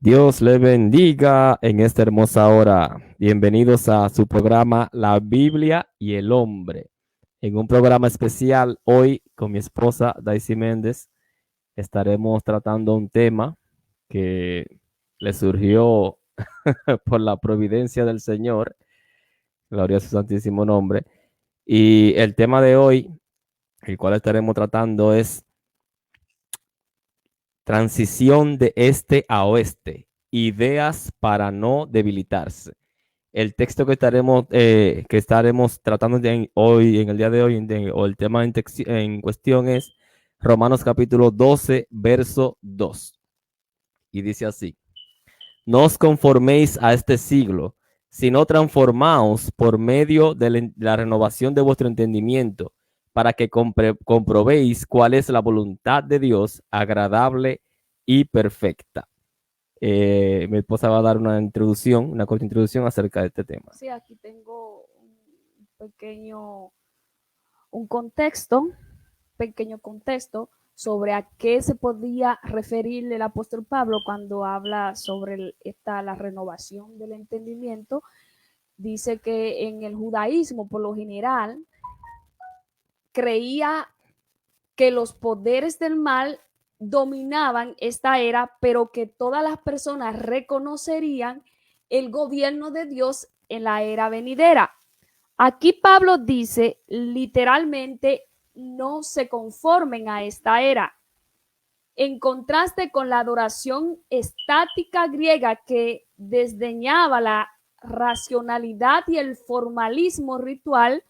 Dios le bendiga en esta hermosa hora. Bienvenidos a su programa La Biblia y el Hombre. En un programa especial hoy con mi esposa Daisy Méndez estaremos tratando un tema que le surgió por la providencia del Señor. Gloria a su santísimo nombre. Y el tema de hoy, el cual estaremos tratando, es transición de este a oeste, ideas para no debilitarse. El texto que estaremos tratando hoy, en el día de hoy, o el tema en cuestión es Romanos capítulo 12, verso 2. Y dice así: no os conforméis a este siglo, sino transformaos por medio de la renovación de vuestro entendimiento, para que comprobéis cuál es la voluntad de Dios, agradable y perfecta. Mi esposa va a dar una corta introducción acerca de este tema. Sí, aquí tengo un pequeño contexto sobre a qué se podía referir el apóstol Pablo cuando habla sobre la renovación del entendimiento. Dice que en el judaísmo, por lo general, creía que los poderes del mal dominaban esta era, pero que todas las personas reconocerían el gobierno de Dios en la era venidera. Aquí Pablo dice literalmente: no se conformen a esta era. En contraste con la adoración estática griega que desdeñaba la racionalidad y el formalismo ritual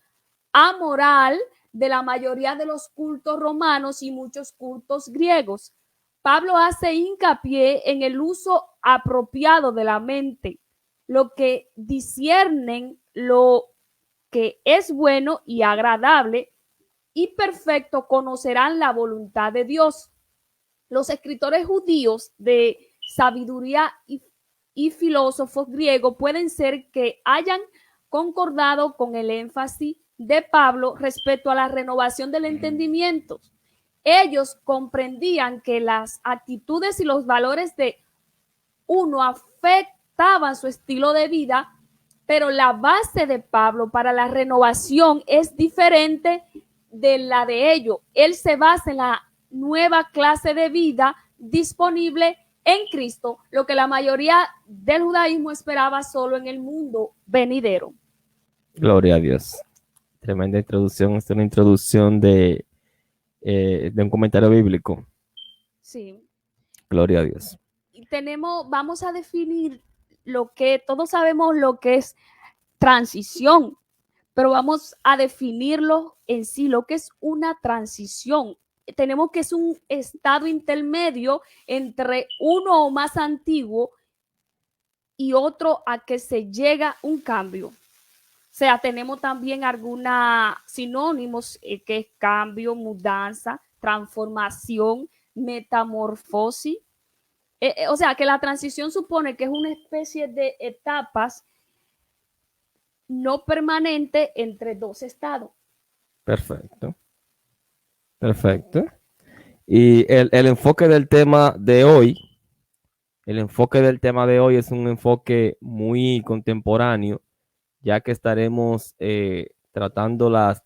amoral de la mayoría de los cultos romanos y muchos cultos griegos, Pablo hace hincapié en el uso apropiado de la mente, lo que disciernen lo que es bueno y agradable y perfecto, conocerán la voluntad de Dios. Los escritores judíos de sabiduría y filósofos griegos pueden ser que hayan concordado con el énfasis de Pablo respecto a la renovación del entendimiento. Ellos comprendían que las actitudes y los valores de uno afectaban su estilo de vida, pero la base de Pablo para la renovación es diferente de la de ellos. Él se basa en la nueva clase de vida disponible en Cristo, lo que la mayoría del judaísmo esperaba solo en el mundo venidero. Gloria a Dios. Tremenda introducción. Esta es una introducción de un comentario bíblico. Sí. Gloria a Dios. Y vamos a definir lo que todos sabemos lo que es transición, pero vamos a definirlo en sí, lo que es una transición. Tenemos que es un estado intermedio entre uno o más antiguo y otro a que se llega un cambio. O sea, tenemos también algunos sinónimos que es cambio, mudanza, transformación, metamorfosis. O sea, que la transición supone que es una especie de etapas no permanente entre dos estados. Perfecto. Perfecto. Y el enfoque del tema de hoy, es un enfoque muy contemporáneo, ya que estaremos tratando las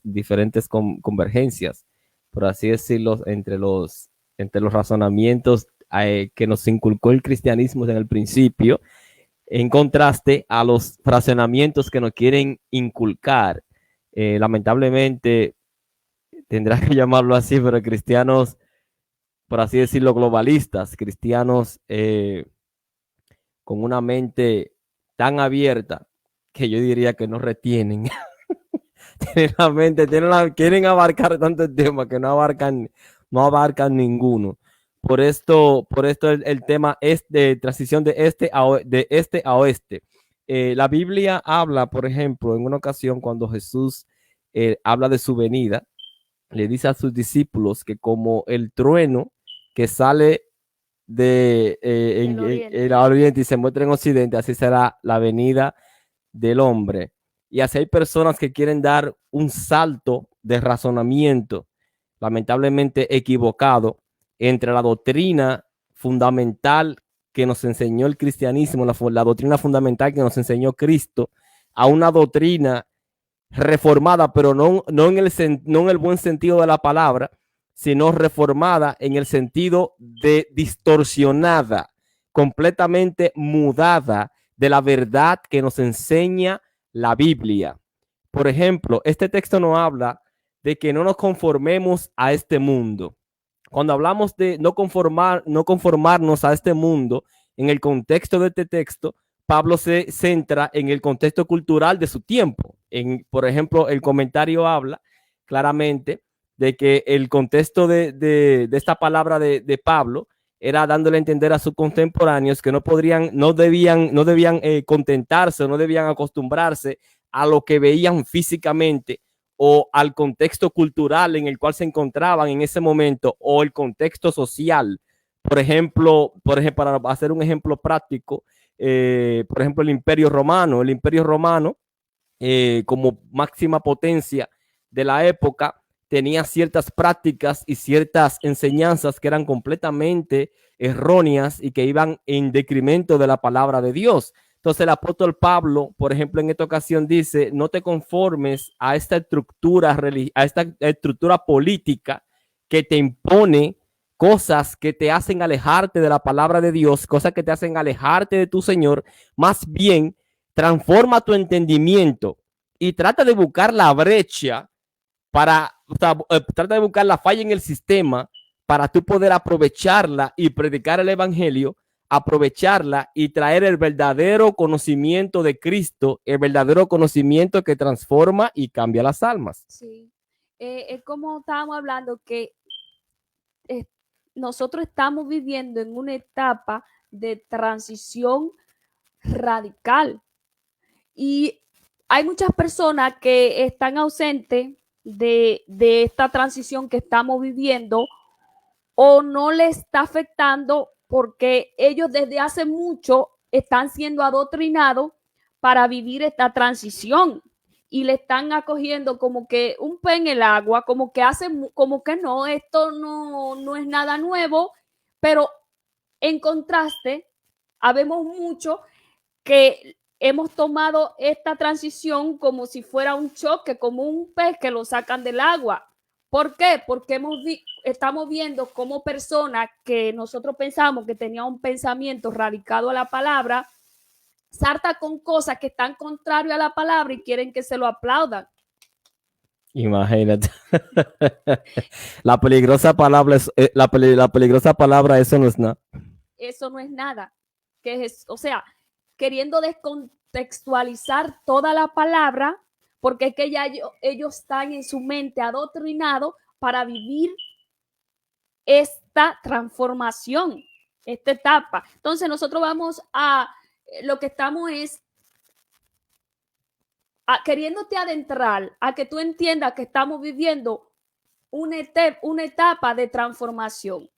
diferentes convergencias, por así decirlo, entre los razonamientos que nos inculcó el cristianismo en el principio, en contraste a los razonamientos que nos quieren inculcar. Lamentablemente, tendrá que llamarlo así, pero cristianos, por así decirlo, globalistas, cristianos con una mente tan abierta que yo diría que no retienen. Tienen la mente, quieren abarcar tantos temas que no abarcan ninguno. Por esto el tema es de transición de este a oeste. La Biblia habla, por ejemplo, en una ocasión cuando Jesús habla de su venida, le dice a sus discípulos que como el trueno que sale en oriente y se muestra en occidente, así será la venida del hombre. Y así hay personas que quieren dar un salto de razonamiento, lamentablemente equivocado, entre la doctrina fundamental que nos enseñó el cristianismo, la doctrina fundamental que nos enseñó Cristo, a una doctrina reformada, pero no en el buen sentido de la palabra, sino reformada en el sentido de distorsionada, completamente mudada de la verdad que nos enseña la Biblia. Por ejemplo, este texto nos habla de que no nos conformemos a este mundo. Cuando hablamos de no conformarnos a este mundo, en el contexto de este texto, Pablo se centra en el contexto cultural de su tiempo. Por ejemplo, el comentario habla claramente de que el contexto de esta palabra de Pablo era dándole a entender a sus contemporáneos que no debían contentarse o no debían acostumbrarse a lo que veían físicamente o al contexto cultural en el cual se encontraban en ese momento o el contexto social. Por ejemplo, para hacer un ejemplo práctico, por ejemplo, el Imperio Romano. El Imperio Romano, como máxima potencia de la época, tenía ciertas prácticas y ciertas enseñanzas que eran completamente erróneas y que iban en decremento de la palabra de Dios. Entonces el apóstol Pablo, por ejemplo, en esta ocasión dice, no te conformes a esta estructura política que te impone cosas que te hacen alejarte de la palabra de Dios, cosas que te hacen alejarte de tu Señor. Más bien, transforma tu entendimiento y trata de buscar la brecha trata de buscar la falla en el sistema para tú poder aprovecharla y predicar el evangelio, aprovecharla y traer el verdadero conocimiento de Cristo, el verdadero conocimiento que transforma y cambia las almas. Sí, es como estábamos hablando que nosotros estamos viviendo en una etapa de transición radical y hay muchas personas que están ausentes de esta transición que estamos viviendo o no le está afectando porque ellos desde hace mucho están siendo adoctrinados para vivir esta transición y le están acogiendo como que un pez en el agua, como que no, esto no es nada nuevo, pero en contraste, habemos mucho que hemos tomado esta transición como si fuera un choque, como un pez que lo sacan del agua. ¿Por qué? Porque estamos viendo como personas que nosotros pensamos que tenían un pensamiento radicado a la palabra, salta con cosas que están contrarias a la palabra y quieren que se lo aplaudan. Imagínate. La peligrosa palabra, la peligrosa palabra, eso no es nada. Eso no es nada. O sea, queriendo descontextualizar toda la palabra, porque es que ya ellos están en su mente adoctrinados para vivir esta transformación, esta etapa. Entonces nosotros vamos lo que estamos es queriéndote adentrar a que tú entiendas que estamos viviendo una etapa de transformación.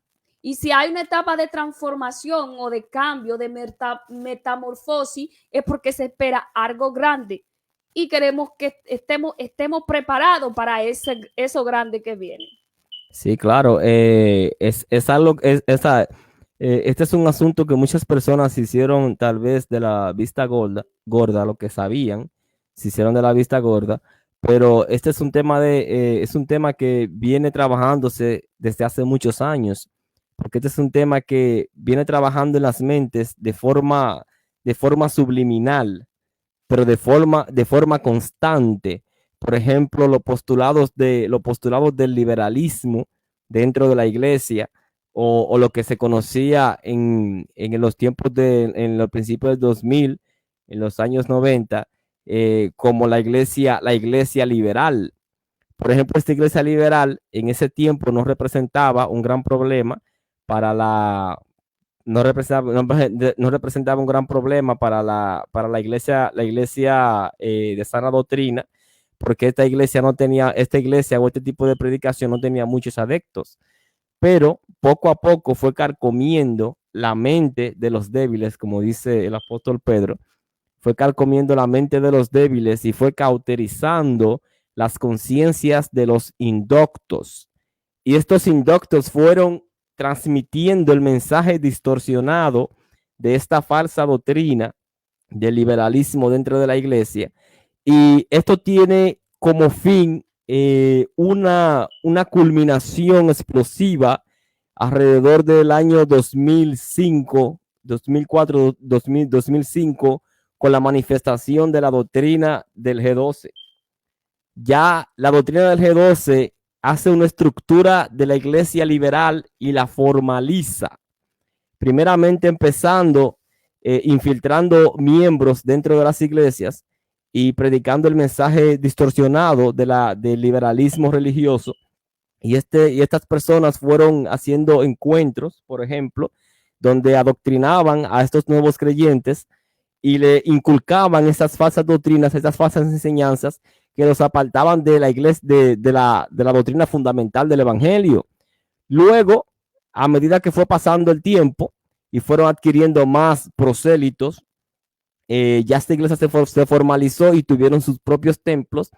Y si hay una etapa de transformación o de cambio, de metamorfosis, es porque se espera algo grande y queremos que estemos preparados para eso grande que viene. Sí, claro. Es algo, este es un asunto que muchas personas hicieron tal vez de la vista gorda, lo que sabían, se hicieron de la vista gorda, pero este es un tema que viene trabajándose desde hace muchos años, porque este es un tema que viene trabajando en las mentes de forma subliminal, pero de forma constante. Por ejemplo, los postulados del liberalismo dentro de la iglesia, o lo que se conocía en los tiempos en los principios del 2000, en los años 90, como la iglesia liberal. Por ejemplo, esta iglesia liberal en ese tiempo no representaba un gran problema no representaba un gran problema para la iglesia de sana doctrina, porque esta iglesia o este tipo de predicación no tenía muchos adeptos, pero poco a poco fue carcomiendo la mente de los débiles, como dice el apóstol Pedro, fue carcomiendo la mente de los débiles y fue cauterizando las conciencias de los indoctos. Y estos indoctos fueron transmitiendo el mensaje distorsionado de esta falsa doctrina del liberalismo dentro de la iglesia. Y esto tiene como fin una culminación explosiva alrededor del año 2005, 2004, 2005, con la manifestación de la doctrina del G12. Ya la doctrina del G12 hace una estructura de la iglesia liberal y la formaliza. Primeramente empezando infiltrando miembros dentro de las iglesias y predicando el mensaje distorsionado del liberalismo religioso. Y estas personas fueron haciendo encuentros, por ejemplo, donde adoctrinaban a estos nuevos creyentes y le inculcaban esas falsas doctrinas, esas falsas enseñanzas que los apartaban de la iglesia, de la doctrina fundamental del evangelio. Luego, a medida que fue pasando el tiempo y fueron adquiriendo más prosélitos, ya esta iglesia se formalizó y tuvieron sus propios templos,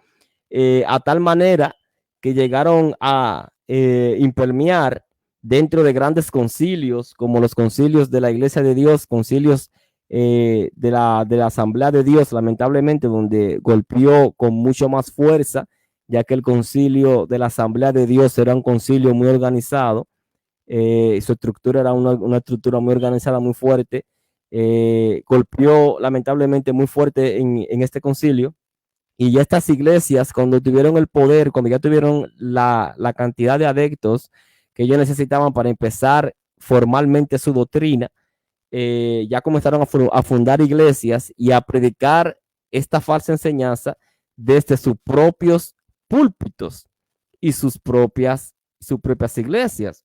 a tal manera que llegaron a impermear dentro de grandes concilios, como los concilios de la Iglesia de Dios, concilios de la Asamblea de Dios, lamentablemente, donde golpeó con mucho más fuerza, ya que el concilio de la Asamblea de Dios era un concilio muy organizado, su estructura era una estructura muy organizada, muy fuerte, golpeó lamentablemente muy fuerte en este concilio. Y ya estas iglesias, cuando tuvieron el poder, cuando ya tuvieron la cantidad de adeptos que ellos necesitaban para empezar formalmente su doctrina, ya comenzaron a fundar iglesias y a predicar esta falsa enseñanza desde sus propios púlpitos y sus propias iglesias.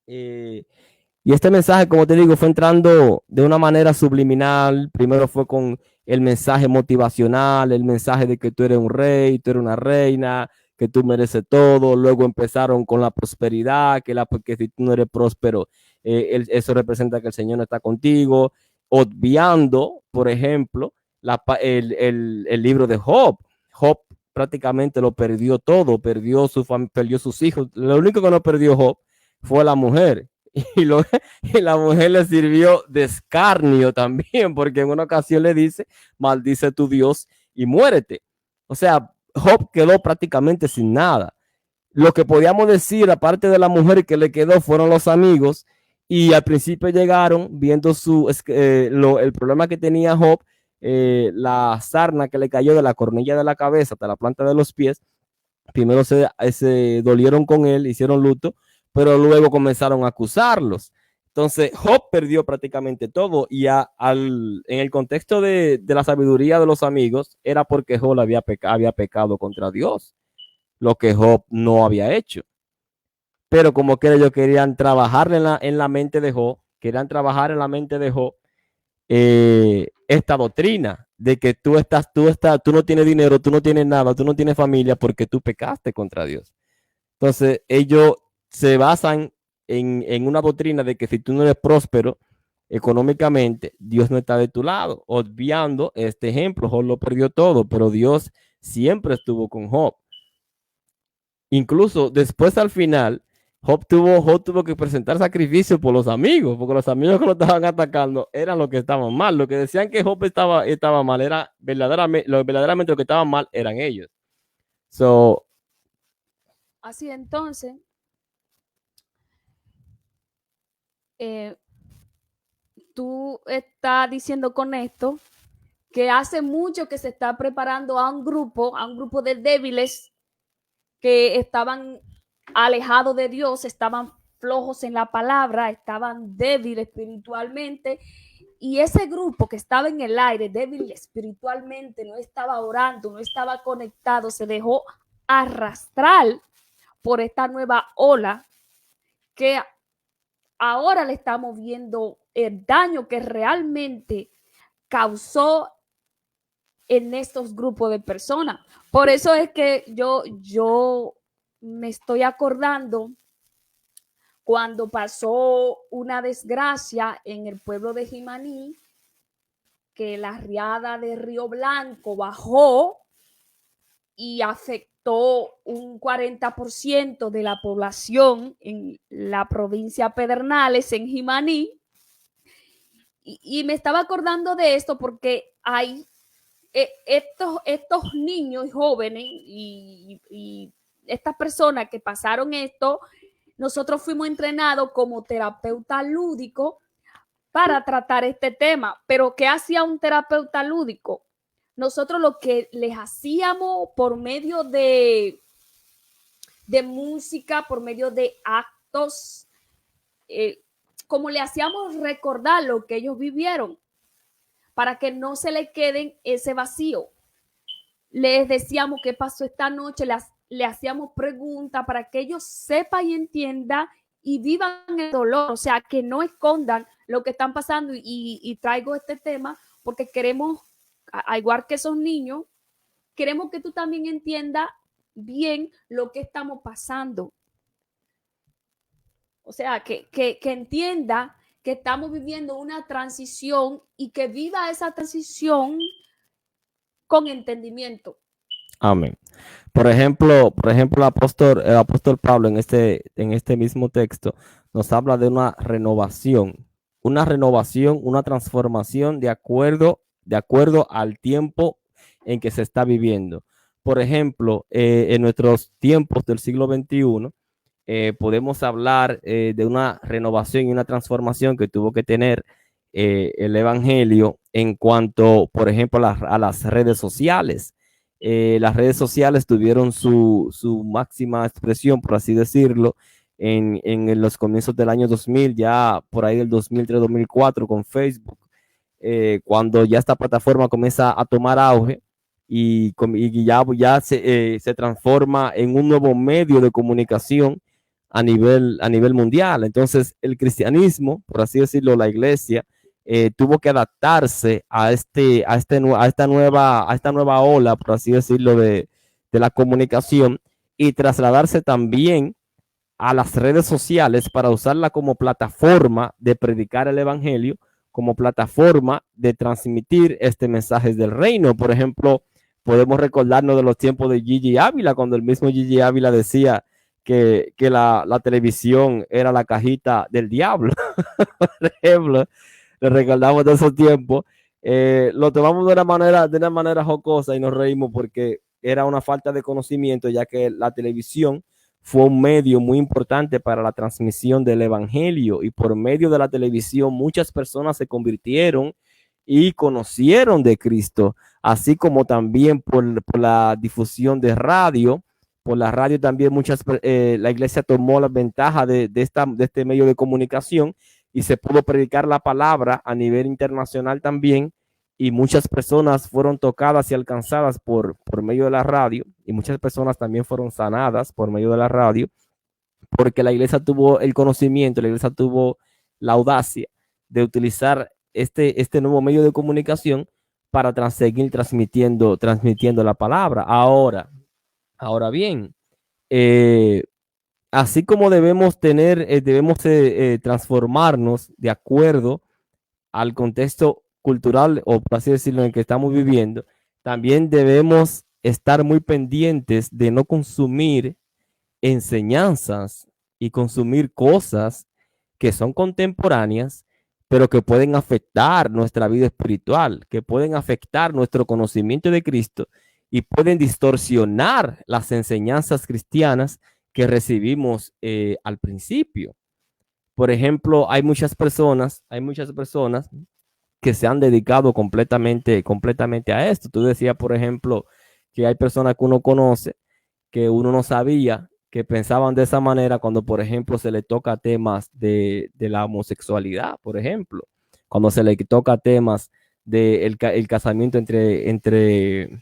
Y este mensaje, como te digo, fue entrando de una manera subliminal. Primero fue con el mensaje motivacional, el mensaje de que tú eres un rey, tú eres una reina, que tú mereces todo. Luego empezaron con la prosperidad, que si tú no eres próspero, eso representa que el Señor no está contigo. Obviando, por ejemplo, el libro de Job. Job prácticamente lo perdió todo, perdió sus hijos. Lo único que no perdió Job fue la mujer. Y la mujer le sirvió de escarnio también, porque en una ocasión le dice, maldice tu Dios y muérete. O sea, Job quedó prácticamente sin nada. Lo que podíamos decir, aparte de la mujer que le quedó, fueron los amigos, y al principio llegaron viendo el problema que tenía Job, la sarna que le cayó de la cornilla de la cabeza hasta la planta de los pies. Primero se dolieron con él, hicieron luto, pero luego comenzaron a acusarlos. Entonces, Job perdió prácticamente todo, y en el contexto de la sabiduría de los amigos, era porque Job había pecado contra Dios, lo que Job no había hecho. Pero como que ellos querían trabajar en la mente de Job, esta doctrina de que tú no tienes dinero, tú no tienes nada, tú no tienes familia porque tú pecaste contra Dios. Entonces, ellos se basan en una doctrina de que si tú no eres próspero económicamente, Dios no está de tu lado, obviando este ejemplo. Job lo perdió todo, pero Dios siempre estuvo con Job. Incluso después, al final, Job tuvo que presentar sacrificio por los amigos, porque los amigos que lo estaban atacando eran los que estaban mal. Los que decían que Job estaba mal, era verdaderamente lo que estaban mal eran ellos. Así entonces, tú estás diciendo con esto que hace mucho que se está preparando a un grupo de débiles que estaban alejados de Dios, estaban flojos en la palabra, estaban débiles espiritualmente, y ese grupo que estaba en el aire, débil espiritualmente, no estaba orando, no estaba conectado, se dejó arrastrar por esta nueva ola que ahora le estamos viendo el daño que realmente causó en estos grupos de personas. Por eso es que yo me estoy acordando cuando pasó una desgracia en el pueblo de Jimaní, que la riada de Río Blanco bajó y afectó afectó un 40% de la población en la provincia Pedernales, en Jimaní. Y me estaba acordando de esto porque hay estos niños y jóvenes y estas personas que pasaron esto, nosotros fuimos entrenados como terapeuta lúdico para tratar este tema. Pero ¿qué hacía un terapeuta lúdico? Nosotros lo que les hacíamos por medio de música, por medio de actos, como le hacíamos recordar lo que ellos vivieron, para que no se le queden ese vacío. Les decíamos qué pasó esta noche, le hacíamos preguntas para que ellos sepan y entiendan y vivan el dolor, o sea, que no escondan lo que están pasando. Y traigo este tema porque queremos, a igual que esos niños, queremos que tú también entiendas bien lo que estamos pasando. O sea, que entienda que estamos viviendo una transición y que viva esa transición con entendimiento. Amén. Por ejemplo, el apóstol Pablo en este mismo texto nos habla de una renovación, una transformación de acuerdo al tiempo en que se está viviendo. Por ejemplo, en nuestros tiempos del siglo XXI, podemos hablar de una renovación y una transformación que tuvo que tener el Evangelio en cuanto, por ejemplo, a las redes sociales. Las redes sociales tuvieron su máxima expresión, por así decirlo, en los comienzos del año 2000, ya por ahí del 2003-2004 con Facebook, cuando ya esta plataforma comienza a tomar auge y ya se transforma en un nuevo medio de comunicación a nivel mundial. Entonces, el cristianismo, por así decirlo, la iglesia, tuvo que adaptarse a esta nueva ola, por así decirlo, de la comunicación y trasladarse también a las redes sociales para usarla como plataforma de predicar el evangelio, como plataforma de transmitir este mensaje del reino. Por ejemplo, podemos recordarnos de los tiempos de Gigi Ávila, cuando el mismo Gigi Ávila decía que la televisión era la cajita del diablo. Por ejemplo, le recordamos de esos tiempos. Lo tomamos de una manera jocosa y nos reímos porque era una falta de conocimiento, ya que la televisión fue un medio muy importante para la transmisión del evangelio, y por medio de la televisión muchas personas se convirtieron y conocieron de Cristo, así como también por la difusión de radio. Por la radio también la iglesia tomó la ventaja de este medio de comunicación y se pudo predicar la palabra a nivel internacional también, y muchas personas fueron tocadas y alcanzadas por medio de la radio, y muchas personas también fueron sanadas por medio de la radio, porque la iglesia tuvo el conocimiento, la iglesia tuvo la audacia de utilizar este nuevo medio de comunicación para seguir transmitiendo la palabra. Ahora bien, así como debemos transformarnos de acuerdo al contexto cultural, o por así decirlo, en el que estamos viviendo, también debemos estar muy pendientes de no consumir enseñanzas y consumir cosas que son contemporáneas, pero que pueden afectar nuestra vida espiritual, que pueden afectar nuestro conocimiento de Cristo y pueden distorsionar las enseñanzas cristianas que recibimos al principio. Por ejemplo, hay muchas personas que se han dedicado completamente a esto. Tú decías, por ejemplo, que hay personas que uno conoce que uno no sabía que pensaban de esa manera cuando, por ejemplo, se le toca temas de la homosexualidad, por ejemplo, cuando se le toca temas del el casamiento entre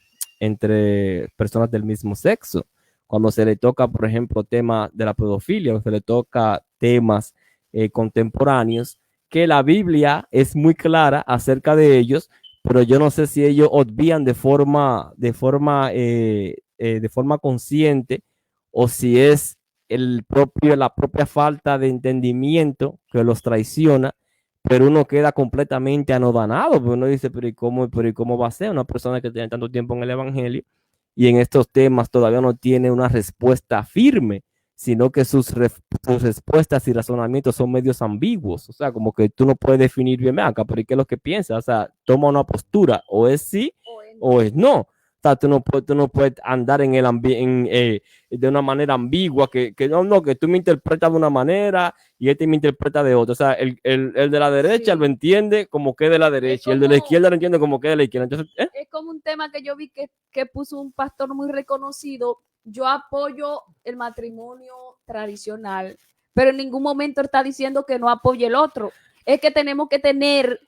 personas del mismo sexo, cuando se le toca, por ejemplo, temas de la pedofilia, o se le toca temas contemporáneos, que la Biblia es muy clara acerca de ellos, pero yo no sé si ellos obvían de forma consciente, o si es la propia falta de entendimiento que los traiciona, pero uno queda completamente anodanado, porque uno dice, pero ¿y cómo va a ser una persona que tiene tanto tiempo en el evangelio y en estos temas todavía no tiene una respuesta firme, sino que sus respuestas y razonamientos son medios ambiguos. O sea, como que tú no puedes definir bien acá, pero ¿qué es lo que piensas? O sea, toma una postura, o es sí o es no. O sea, tú no puedes andar en de una manera ambigua, que no, que tú me interpretas de una manera y este me interpreta de otra. O sea, el de la derecha Sí. lo entiende como que de la derecha, y el de la izquierda lo entiende como que de la izquierda. Entonces, es como un tema que yo vi que puso un pastor muy reconocido. Yo apoyo el matrimonio tradicional, pero en ningún momento está diciendo que no apoye el otro. Es que tenemos que tener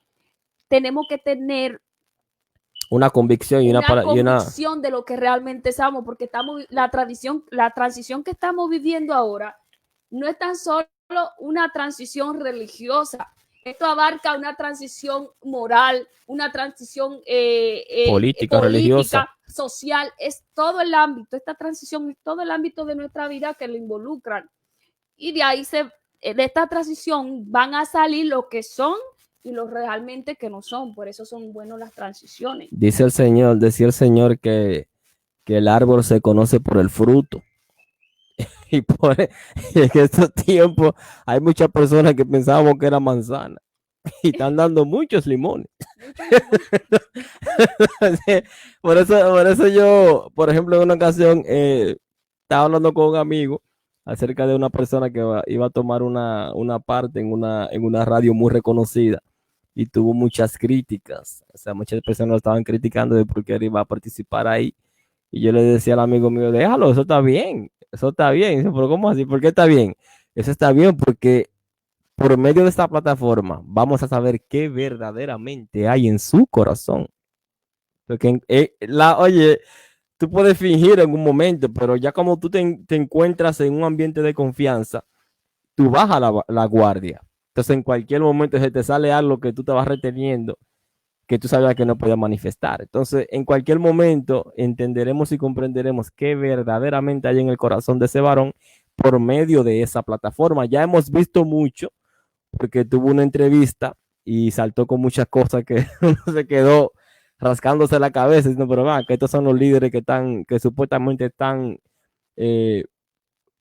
una convicción una convicción de lo que realmente somos, porque la transición que estamos viviendo ahora no es tan solo una transición religiosa. Esto abarca una transición moral, una transición política, religiosa. social, es todo el ámbito, esta transición es todo el ámbito de nuestra vida que lo involucran. Y de ahí de esta transición van a salir lo que son y los realmente que no son. Por eso son buenas las transiciones. Decía el Señor que el árbol se conoce por el fruto. Y en estos tiempos hay muchas personas que pensábamos que era manzana y están dando muchos limones. por eso yo, por ejemplo, en una ocasión estaba hablando con un amigo acerca de una persona que iba a tomar una parte en una radio muy reconocida y tuvo muchas críticas. O sea, muchas personas lo estaban criticando de por qué él iba a participar ahí. Y yo le decía al amigo mío, déjalo, eso está bien, eso está bien. Dice, pero ¿cómo así? ¿Por qué está bien? Eso está bien porque por medio de esta plataforma vamos a saber qué verdaderamente hay en su corazón. Porque, oye, tú puedes fingir en un momento, pero ya como tú te encuentras en un ambiente de confianza, tú bajas la guardia. Entonces en cualquier momento se te sale algo que tú te vas reteniendo, que tú sabías que no podías manifestar. Entonces en cualquier momento entenderemos y comprenderemos qué verdaderamente hay en el corazón de ese varón por medio de esa plataforma. Ya hemos visto mucho, porque tuvo una entrevista y saltó con muchas cosas que uno se quedó rascándose la cabeza, diciendo, pero va, que estos son los líderes que supuestamente eh,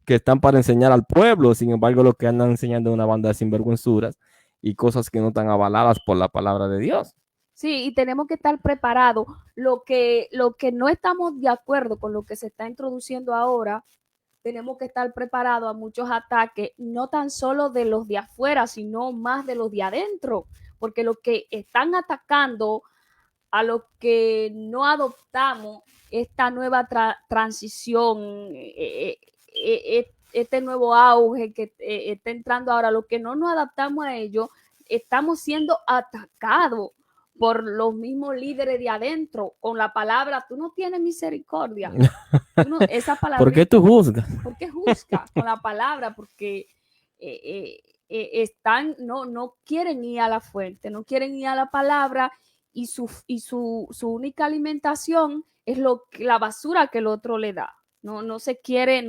que están para enseñar al pueblo, sin embargo, lo que andan enseñando es una banda de sinvergüenzuras y cosas que no están avaladas por la palabra de Dios. Sí, y tenemos que estar preparados. Lo que no estamos de acuerdo con lo que se está introduciendo ahora, tenemos que estar preparados a muchos ataques, no tan solo de los de afuera, sino más de los de adentro, porque lo que están atacando a los que no adoptamos esta nueva transición, este nuevo auge que está entrando ahora, los que no nos adaptamos a ello, estamos siendo atacados por los mismos líderes de adentro con la palabra, tú no tienes misericordia. Esa palabra, ¿por qué tú juzgas? ¿Por qué juzgas con la palabra? Porque no quieren ir a la fuente, no quieren ir a la palabra y su única alimentación es la basura que el otro le da. No se quiere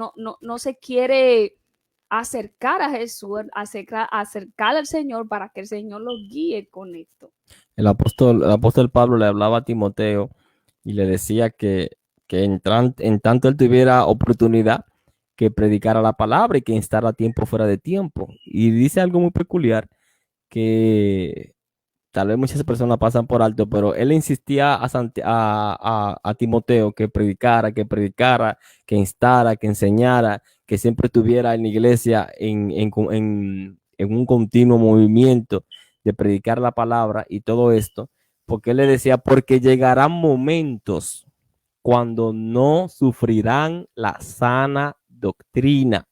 acercar a Jesús, acercar al Señor para que el Señor los guíe con esto. El apóstol Pablo le hablaba a Timoteo y le decía que en tanto él tuviera oportunidad, que predicara la palabra y que instara a tiempo fuera de tiempo. Y dice algo muy peculiar que tal vez muchas personas pasan por alto, pero él insistía a Timoteo que predicara, que instara, que enseñara, que siempre estuviera en la iglesia en un continuo movimiento de predicar la palabra y todo esto, porque él le decía, porque llegarán momentos cuando no sufrirán la sana doctrina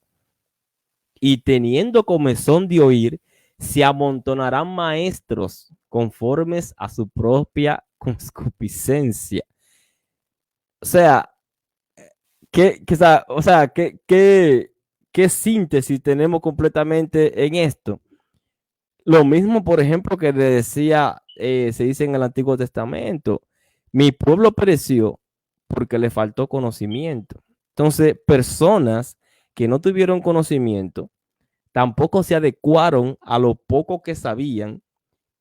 y teniendo comezón de oír, se amontonarán maestros conformes a su propia concupiscencia. O sea, ¿qué síntesis tenemos completamente en esto? Lo mismo, por ejemplo, que le decía, se dice en el Antiguo Testamento, mi pueblo pereció porque le faltó conocimiento. Entonces, personas que no tuvieron conocimiento tampoco se adecuaron a lo poco que sabían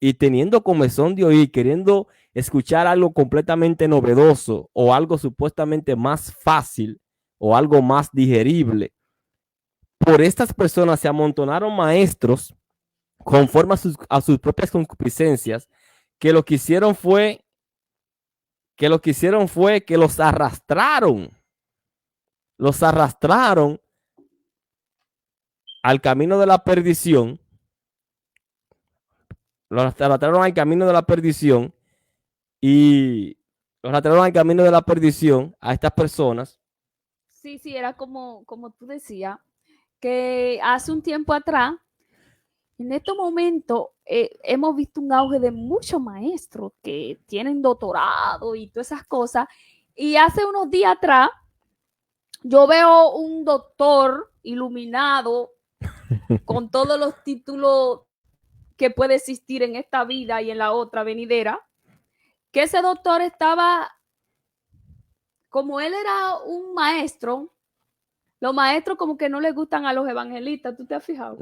y teniendo comezón de oír, queriendo escuchar algo completamente novedoso o algo supuestamente más fácil o algo más digerible, por estas personas se amontonaron maestros conforme a sus propias concupiscencias, que lo que hicieron fue que los arrastraron al camino de la perdición, los arrastraron al camino de la perdición y los arrastraron al camino de la perdición a estas personas. Sí, sí, era como tú decías, que hace un tiempo atrás, en estos momentos, hemos visto un auge de muchos maestros que tienen doctorado y todas esas cosas. Y hace unos días atrás, yo veo un doctor iluminado con todos los títulos que puede existir en esta vida y en la otra venidera, que ese doctor estaba, como él era un maestro, los maestros como que no les gustan a los evangelistas, ¿tú te has fijado?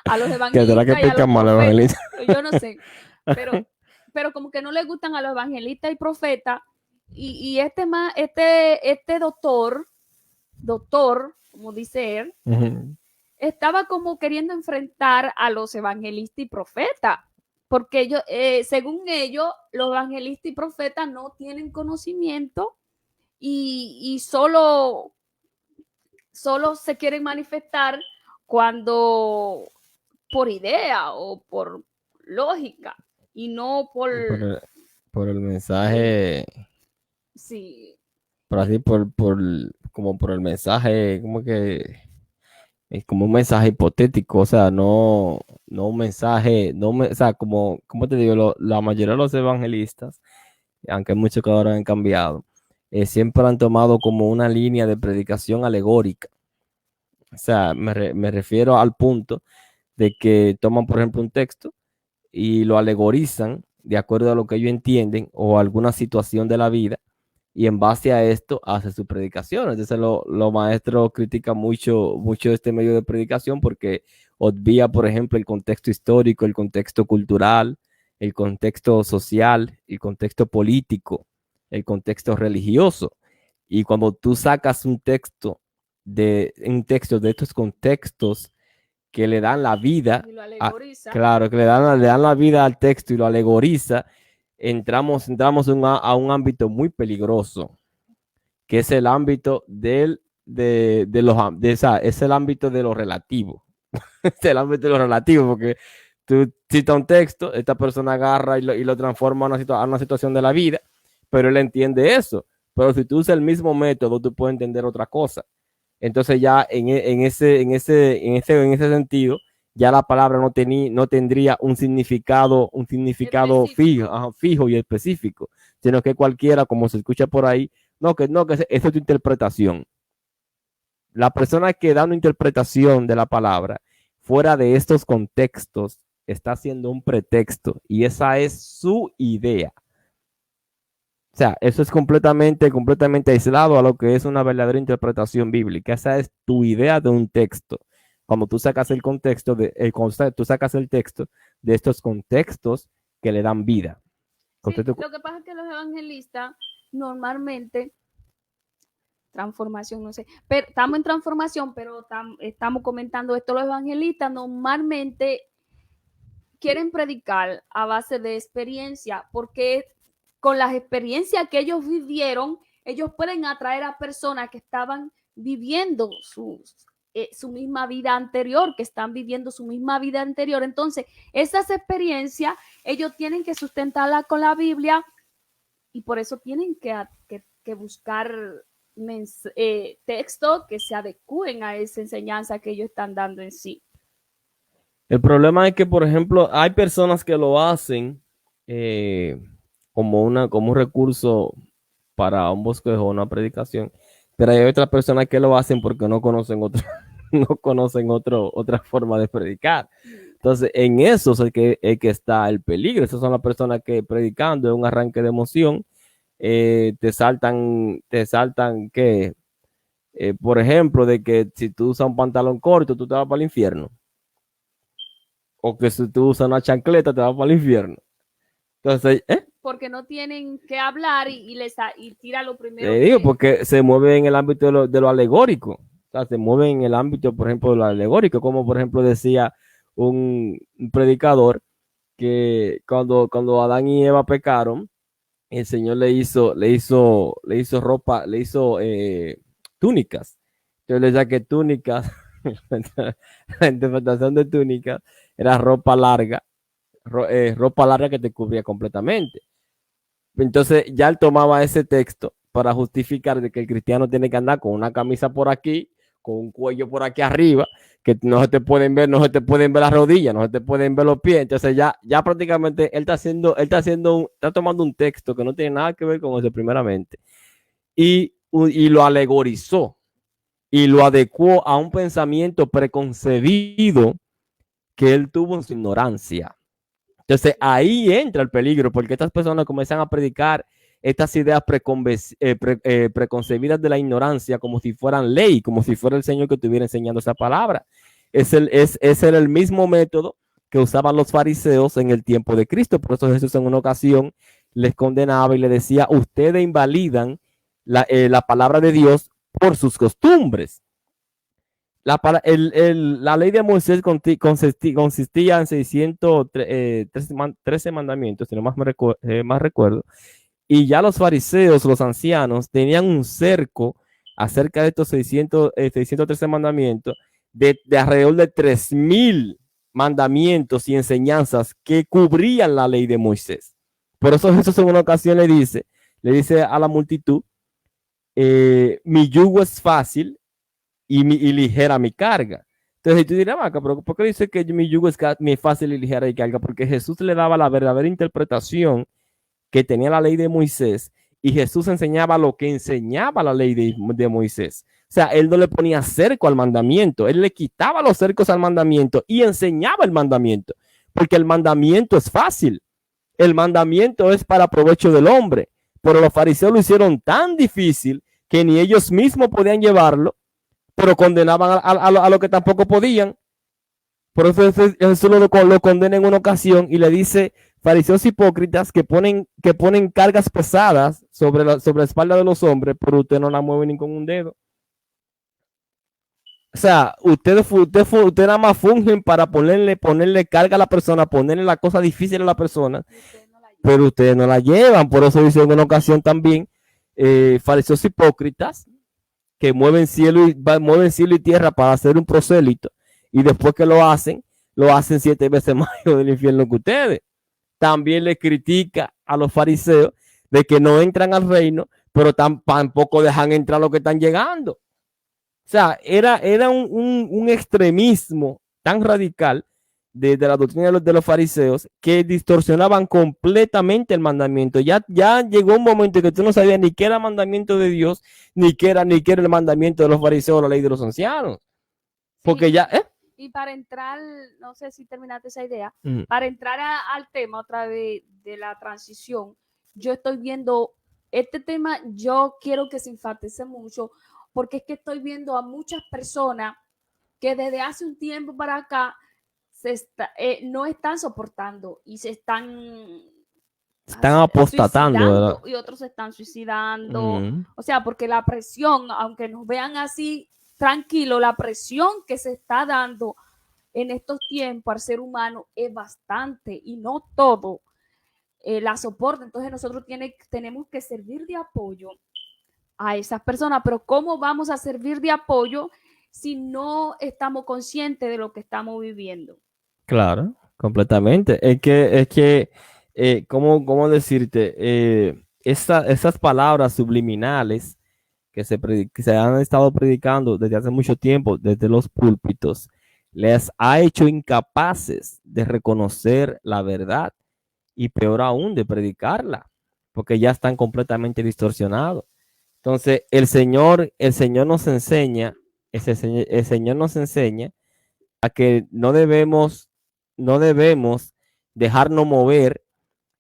A los evangelistas y a los profetas, yo no sé, pero como que no les gustan a los evangelistas y profetas, y este doctor, como dice él, estaba como queriendo enfrentar a los evangelistas y profetas, porque ellos, según ellos, los evangelistas y profetas no tienen conocimiento y solo se quieren manifestar cuando por idea o por lógica y no por el mensaje, sí, por así, como por el mensaje, como que es como un mensaje hipotético, o sea, no un mensaje, o sea, como te digo, la mayoría de los evangelistas, aunque muchos que ahora han cambiado, siempre han tomado como una línea de predicación alegórica. O sea, me refiero al punto de que toman, por ejemplo, un texto y lo alegorizan de acuerdo a lo que ellos entienden o alguna situación de la vida, y en base a esto hace su predicación. Entonces los maestros critican mucho este medio de predicación porque obvia, por ejemplo, el contexto histórico, el contexto cultural, el contexto social, el contexto político, el contexto religioso. Y cuando tú sacas un texto de estos contextos que le dan la vida, claro, que le dan la vida al texto y lo alegoriza, entramos a un ámbito muy peligroso, que es el ámbito es el ámbito de lo relativo. Es el ámbito de lo relativo, porque tú citas un texto, esta persona agarra y lo transforma a una situación de la vida, pero él entiende eso. Pero si tú usas el mismo método, tú puedes entender otra cosa. Entonces ya en ese sentido, ya la palabra no tendría un significado fijo y específico, sino que cualquiera, como se escucha por ahí, que eso es tu interpretación. La persona que da una interpretación de la palabra fuera de estos contextos está haciendo un pretexto y esa es su idea. O sea, eso es completamente aislado a lo que es una verdadera interpretación bíblica. Esa es tu idea de un texto. Cuando tú sacas tú sacas el texto de estos contextos que le dan vida. Sí, lo que pasa es que los evangelistas normalmente, transformación, no sé, pero estamos en transformación, pero estamos comentando esto, los evangelistas normalmente quieren predicar a base de experiencia, porque con las experiencias que ellos vivieron, ellos pueden atraer a personas que estaban viviendo su misma vida anterior, que están viviendo su misma vida anterior. Entonces, esas experiencias ellos tienen que sustentarlas con la Biblia y por eso tienen que buscar textos que se adecúen a esa enseñanza que ellos están dando en sí. El problema es que, por ejemplo, hay personas que lo hacen como un recurso para un bosquejo o una predicación, pero hay otras personas que lo hacen porque no conocen otra forma de predicar. Entonces, en eso es que está el peligro. Esas son las personas que predicando en un arranque de emoción te saltan que, por ejemplo, de que si tú usas un pantalón corto, tú te vas para el infierno. o que si tú usas una chancleta te vas para el infierno. Entonces, porque no tienen que hablar y tira lo primero. te digo, porque se mueve en el ámbito de lo alegórico. O sea, se mueve en el ámbito, por ejemplo, de lo alegórico, como por ejemplo decía un predicador que cuando Adán y Eva pecaron, el Señor le hizo ropa, le hizo túnicas. Yo le decía que túnicas, la interpretación de túnicas era ropa larga que te cubría completamente. Entonces ya él tomaba ese texto para justificar de que el cristiano tiene que andar con una camisa por aquí, con un cuello por aquí arriba, que no se te pueden ver las rodillas, no se te pueden ver los pies. Entonces ya prácticamente él está tomando un texto que no tiene nada que ver con eso primeramente y lo alegorizó y lo adecuó a un pensamiento preconcebido que él tuvo en su ignorancia. Entonces ahí entra el peligro, porque estas personas comienzan a predicar estas ideas preconcebidas de la ignorancia como si fueran ley, como si fuera el Señor que estuviera enseñando esa palabra. Ese era el mismo método que usaban los fariseos en el tiempo de Cristo. Por eso Jesús en una ocasión les condenaba y le decía, ustedes invalidan la palabra de Dios por sus costumbres. La ley de Moisés consistía en 613 mandamientos, si no más recuerdo, y ya los fariseos, los ancianos, tenían un cerco acerca de estos 613 mandamientos, de alrededor de 3,000 mandamientos y enseñanzas que cubrían la ley de Moisés. Por eso Jesús en una ocasión le dice a la multitud, mi yugo es fácil y ligera mi carga. Entonces tú dirás, pero ¿por qué dice que mi yugo es fácil y ligera mi carga? Porque Jesús le daba la verdadera interpretación que tenía la ley de Moisés y Jesús enseñaba lo que enseñaba la ley de Moisés. O sea, él no le ponía cerco al mandamiento, él le quitaba los cercos al mandamiento y enseñaba el mandamiento, porque el mandamiento es fácil, el mandamiento es para provecho del hombre, pero los fariseos lo hicieron tan difícil que ni ellos mismos podían llevarlo, pero condenaban a lo que tampoco podían. Por eso Jesús lo condena en una ocasión y le dice, fariseos hipócritas que ponen cargas pesadas sobre la espalda de los hombres, pero usted no la mueve ni con un dedo. O sea, ustedes nada más fungen para ponerle carga a la persona, ponerle la cosa difícil a la persona, pero ustedes no la llevan. Por eso dice en una ocasión también, fariseos hipócritas que mueven cielo y tierra para hacer un prosélito, y después que lo hacen 7 veces más del infierno que ustedes. También le critica a los fariseos de que no entran al reino, pero tampoco dejan entrar a los que están llegando. O sea, era un extremismo tan radical de la doctrina de los fariseos que distorsionaban completamente el mandamiento. Ya llegó un momento en que tú no sabías ni qué era mandamiento de Dios, ni qué era el mandamiento de los fariseos, la ley de los ancianos. Porque sí. Y para entrar, no sé si terminaste esa idea, para entrar al tema otra vez de la transición, yo estoy viendo este tema, yo quiero que se enfatice mucho, porque es que estoy viendo a muchas personas que desde hace un tiempo para acá no están soportando y se están apostatando y otros se están suicidando. O sea, porque la presión, aunque nos vean así tranquilo, la presión que se está dando en estos tiempos al ser humano es bastante y no todo la soporta. Entonces nosotros tenemos que servir de apoyo a esas personas, pero ¿cómo vamos a servir de apoyo si no estamos conscientes de lo que estamos viviendo? Claro, completamente. Es que ¿cómo decirte? Esas palabras subliminales que se han estado predicando desde hace mucho tiempo, desde los púlpitos, les ha hecho incapaces de reconocer la verdad y peor aún de predicarla, porque ya están completamente distorsionados. Entonces, el Señor nos enseña, el Señor nos enseña a que no debemos dejarnos mover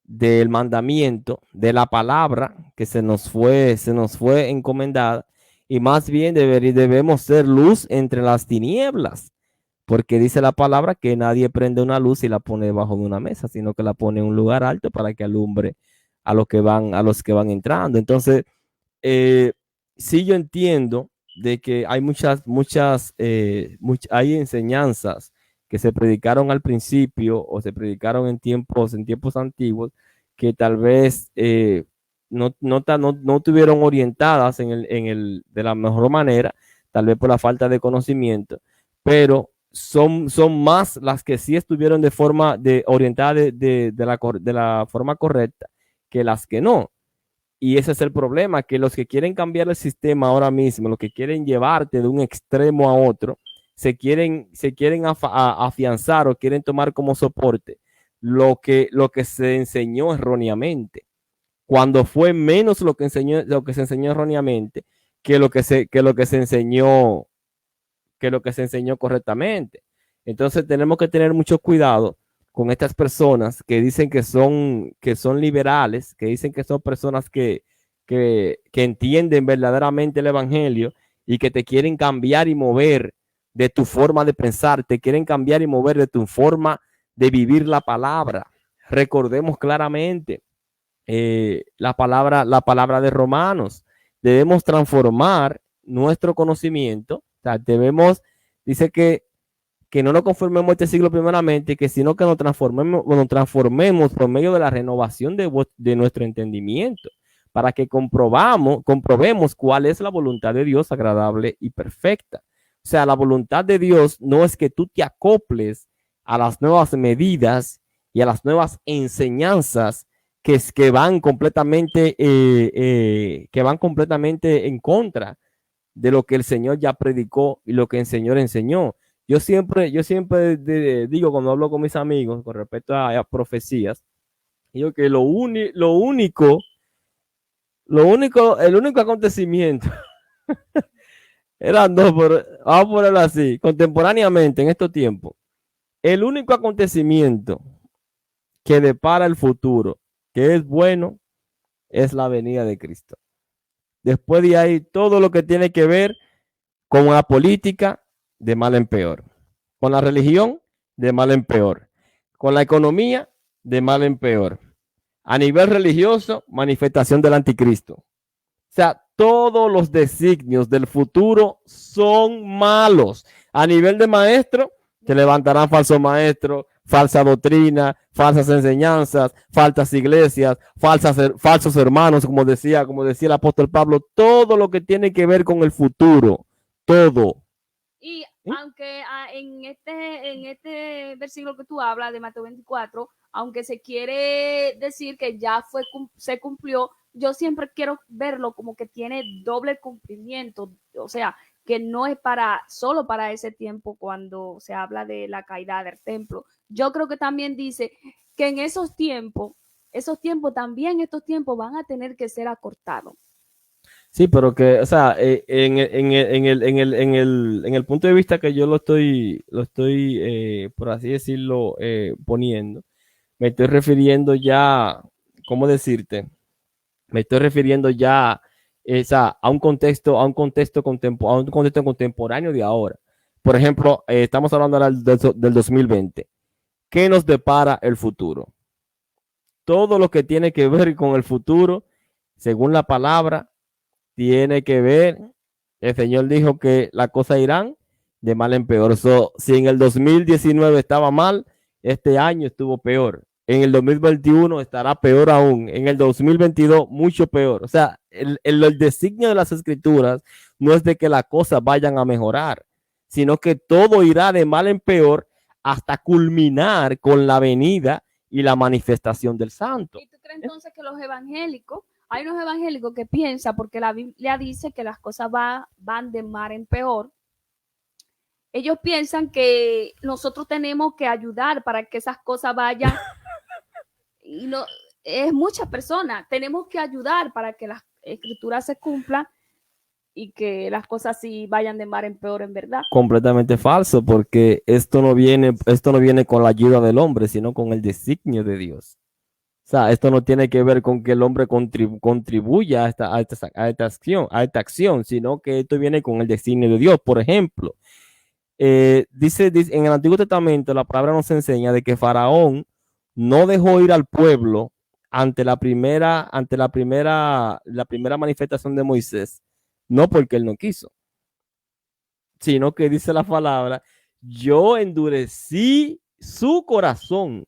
del mandamiento, de la palabra que se nos fue encomendada, y más bien debemos ser luz entre las tinieblas, porque dice la palabra que nadie prende una luz y la pone debajo de una mesa, sino que la pone en un lugar alto para que alumbre a los que van entrando. Entonces, eh, sí yo entiendo de que hay hay enseñanzas que se predicaron al principio o se predicaron en tiempos antiguos que tal vez no tuvieron orientadas de la mejor manera, tal vez por la falta de conocimiento, pero son más las que sí estuvieron orientada de la forma correcta que las que no. Y ese es el problema, que los que quieren cambiar el sistema ahora mismo, los que quieren llevarte de un extremo a otro, se quieren afianzar o quieren tomar como soporte lo que se enseñó erróneamente, cuando fue menos lo que se enseñó erróneamente que lo que se enseñó correctamente. Entonces tenemos que tener mucho cuidado con estas personas que dicen que son liberales, que dicen que son personas que entienden verdaderamente el evangelio y que te quieren cambiar y mover de tu forma de pensar, te quieren cambiar y mover de tu forma de vivir la palabra. Recordemos claramente la palabra de Romanos. Debemos transformar nuestro conocimiento. O sea, dice que no nos conformemos a este siglo primeramente, que sino que nos transformemos por medio de la renovación de nuestro entendimiento, para que comprobemos cuál es la voluntad de Dios agradable y perfecta. O sea, la voluntad de Dios no es que tú te acoples a las nuevas medidas y a las nuevas enseñanzas que van completamente en contra de lo que el Señor ya predicó y lo que el Señor enseñó. Yo siempre digo cuando hablo con mis amigos con respecto a profecías, digo que el único acontecimiento eran dos, vamos a ponerlo así, contemporáneamente en estos tiempos. El único acontecimiento que depara el futuro, que es bueno, es la venida de Cristo. Después de ahí, todo lo que tiene que ver con la política, de mal en peor. Con la religión, de mal en peor. Con la economía, de mal en peor. A nivel religioso, manifestación del anticristo. O sea, todos los designios del futuro son malos. A nivel de maestro, se levantarán falsos maestros, falsa doctrina, falsas enseñanzas, falsas iglesias, falsos hermanos, como decía el apóstol Pablo, todo lo que tiene que ver con el futuro, todo. Y aunque en este versículo que tú hablas de Mateo 24, aunque se quiere decir que ya se cumplió, yo siempre quiero verlo como que tiene doble cumplimiento, o sea, que no es solo para ese tiempo cuando se habla de la caída del templo. Yo creo que también dice que en estos tiempos van a tener que ser acortados. Sí, pero que, o sea, en el punto de vista que yo lo estoy por así decirlo, poniendo, me estoy refiriendo ya, ¿cómo decirte? Me estoy refiriendo ya a un contexto contemporáneo de ahora. Por ejemplo, estamos hablando del 2020. ¿Qué nos depara el futuro? Todo lo que tiene que ver con el futuro, según la palabra, tiene que ver, el Señor dijo que las cosas irán de mal en peor. Si en el 2019 estaba mal, este año estuvo peor. En el 2021 estará peor aún. En el 2022 mucho peor. O sea, el designio de las escrituras no es de que las cosas vayan a mejorar, sino que todo irá de mal en peor hasta culminar con la venida y la manifestación del santo. ¿Y tú crees entonces que hay unos evangélicos que piensan, porque la Biblia dice que las cosas van de mal en peor, ellos piensan que nosotros tenemos que ayudar para que esas cosas vayan, y no, es muchas personas, tenemos que ayudar para que las escrituras se cumplan y que las cosas sí vayan de mal en peor, en verdad. Completamente falso, porque esto no viene con la ayuda del hombre, sino con el designio de Dios. O sea, esto no tiene que ver con que el hombre contribuya a esta acción, sino que esto viene con el designio de Dios. Por ejemplo, dice en el Antiguo Testamento, la palabra nos enseña de que Faraón no dejó ir al pueblo ante la primera manifestación de Moisés, no porque él no quiso, sino que dice la palabra, yo endurecí su corazón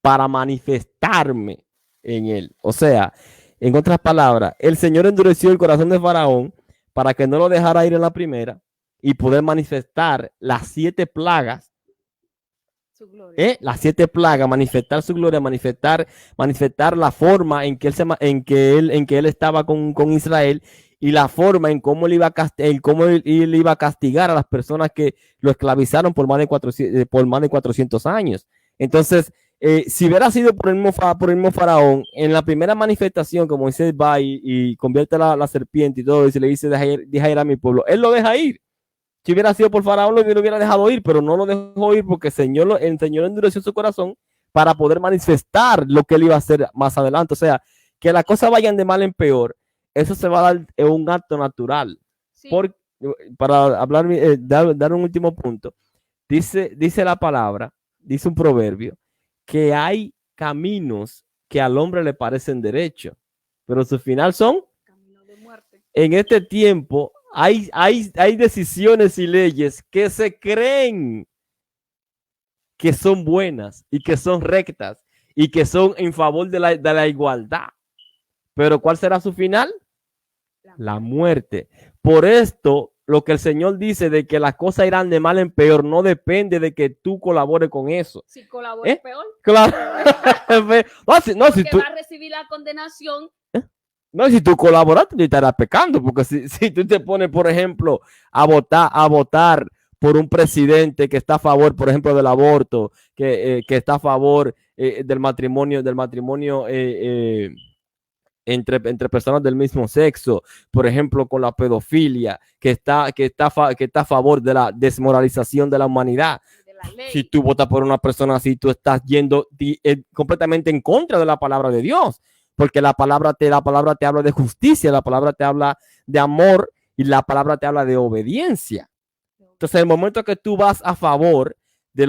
para manifestarme en él. O sea, en otras palabras, el Señor endureció el corazón de Faraón para que no lo dejara ir en la primera y poder manifestar las 7 plagas. Su gloria. Las 7 plagas, manifestar su gloria, manifestar la forma en que él estaba con Israel y la forma en cómo él iba a castigar a las personas que lo esclavizaron por más de 400 años. Entonces, si hubiera sido por el mismo Faraón, en la primera manifestación, como Moisés va y convierte la serpiente y todo, y le dice, deja ir a mi pueblo, él lo deja ir. Si hubiera sido por Faraón, lo hubiera dejado ir, pero no lo dejó ir porque el Señor endureció su corazón para poder manifestar lo que él iba a hacer más adelante. O sea, que las cosas vayan de mal en peor, eso se va a dar en un acto natural. Sí. Para hablar, dar un último punto, dice la palabra, dice un proverbio, que hay caminos que al hombre le parecen derechos, pero su final son Camino de muerte. en este tiempo. Hay decisiones y leyes que se creen que son buenas y que son rectas y que son en favor de la igualdad. Pero ¿cuál será su final? La muerte. Por esto, lo que el Señor dice de que las cosas irán de mal en peor no depende de que tú colabores con eso. Si colabores peor. Claro. si tú va a recibir la condenación. No, si tú colaboras, tú estarás pecando, porque si tú te pones, por ejemplo, a votar por un presidente que está a favor, por ejemplo, del aborto, que está a favor del matrimonio entre personas del mismo sexo, por ejemplo, con la pedofilia, que está a favor de la desmoralización de la humanidad. De la ley. Si tú votas por una persona así, tú estás yendo completamente en contra de la palabra de Dios. Porque la palabra te habla de justicia, la palabra te habla de amor y la palabra te habla de obediencia. Entonces, en el momento que tú vas a favor de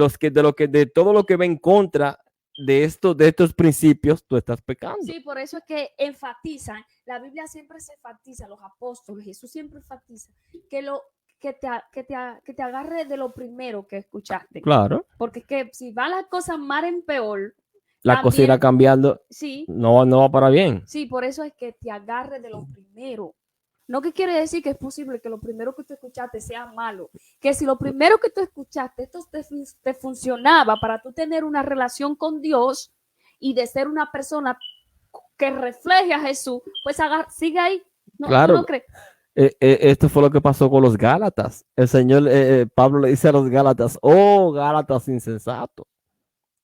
todo lo que va en contra de estos principios, tú estás pecando. Sí, por eso es que enfatizan, la Biblia siempre se enfatiza, los apóstoles, Jesús siempre enfatiza que te agarre de lo primero que escuchaste. Claro. Porque es que si van las cosas mal en peor, la cosa irá cambiando. Sí. No va para bien. Sí, por eso es que te agarre de lo primero. No que quiere decir que es posible que lo primero que tú escuchaste sea malo. Que si lo primero que tú escuchaste, esto te funcionaba para tú tener una relación con Dios y de ser una persona que refleje a Jesús, pues sigue ahí. ¿No, claro. ¿no crees? Esto fue lo que pasó con los Gálatas. El Señor, Pablo le dice a los Gálatas, oh Gálatas insensatos.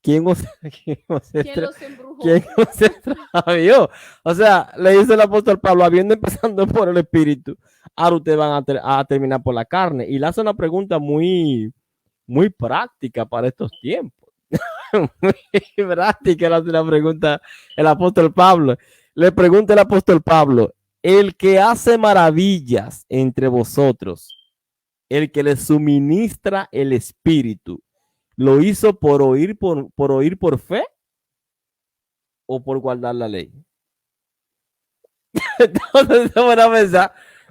¿Quién los embrujó? ¿Quién los extravió? O sea, le dice el apóstol Pablo, habiendo empezado por el Espíritu, ahora ustedes van a terminar por la carne. Y le hace una pregunta muy, muy práctica para estos tiempos. Muy práctica le hace la pregunta el apóstol Pablo. Le pregunta el apóstol Pablo, el que hace maravillas entre vosotros, el que les suministra el Espíritu, ¿lo hizo por oír por fe o por guardar la ley? Entonces,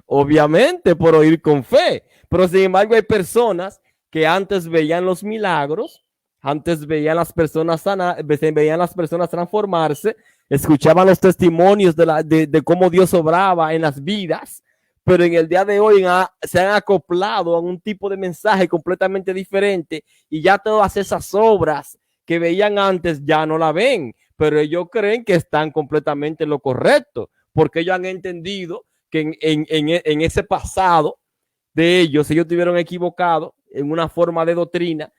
obviamente por oír con fe, pero sin embargo hay personas que antes veían los milagros, antes veían las personas sanas, veían las personas transformarse, escuchaban los testimonios de cómo Dios obraba en las vidas, pero en el día de hoy se han acoplado a un tipo de mensaje completamente diferente y ya todas esas obras que veían antes ya no la ven, pero ellos creen que están completamente en lo correcto, porque ellos han entendido que en ese pasado de ellos estuvieron equivocados en una forma de doctrina,